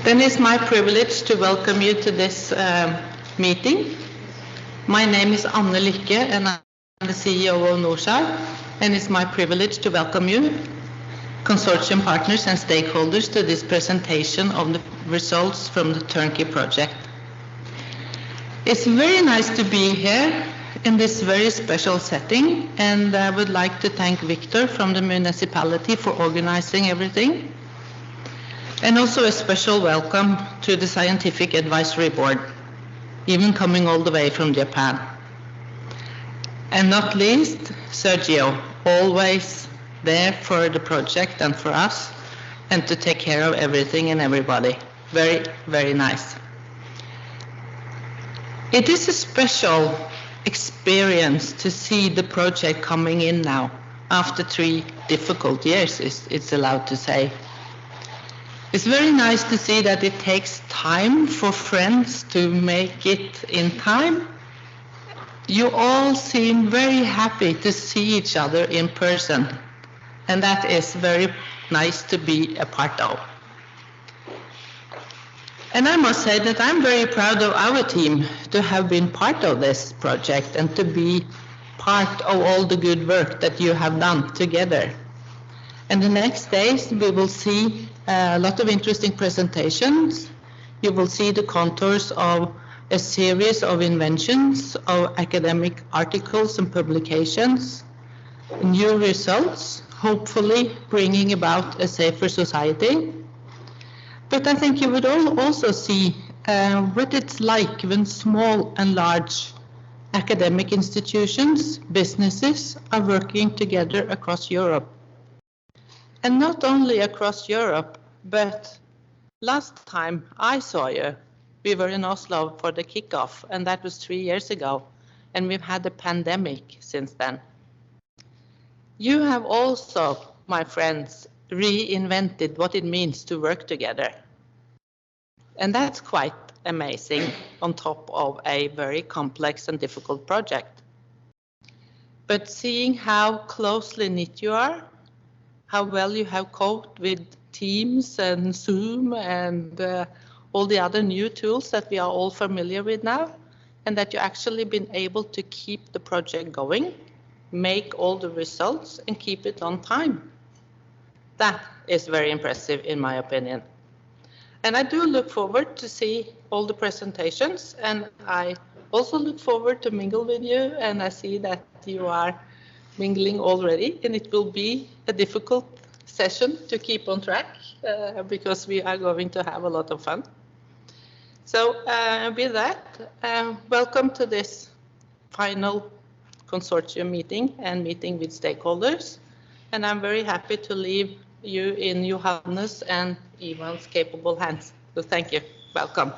Then it's my privilege to welcome you to this meeting. My name is Lycke and I'm the CEO of NORSAR, and it's my privilege to welcome you, consortium partners and stakeholders, to this presentation of the results from the turnkey project. It's very nice to be here in this very special setting, and I would like to thank Victor from the municipality for organizing everything. And also a special welcome to the Scientific Advisory Board, even coming all the way from Japan. And not least, Sergio, always there for the project and for us, and to take care of everything and everybody. Very, very nice. It is a special experience to see the project coming in now, after 3 difficult years, it's allowed to say. It's very nice to see that it takes time for friends to make it in time. You all seem very happy to see each other in person, and that is very nice to be a part of. And I must say that I'm very proud of our team to have been part of this project and to be part of all the good work that you have done together. And the next days we will see a lot of interesting presentations. You will see the contours of a series of inventions, of academic articles and publications, new results, hopefully bringing about a safer society. But I think you would all also see what it's like when small and large academic institutions, businesses are working together across Europe. And not only across Europe, but last time I saw you, we were in Oslo for the kickoff, and that was 3 years ago, and we've had a pandemic since then. You have also, my friends, reinvented what it means to work together. And that's quite amazing on top of a very complex and difficult project. But seeing how closely knit you are, how well you have coped with Teams and Zoom and all the other new tools that we are all familiar with now, and that you actually been able to keep the project going, make all the results and keep it on time. That is very impressive in my opinion. And I do look forward to see all the presentations, and I also look forward to mingle with you, and I see that you are mingling already, and it will be a difficult session to keep on track because we are going to have a lot of fun. So with that, welcome to this final consortium meeting and meeting with stakeholders. And I'm very happy to leave you in Johannes and Ivan's capable hands. So thank you. Welcome.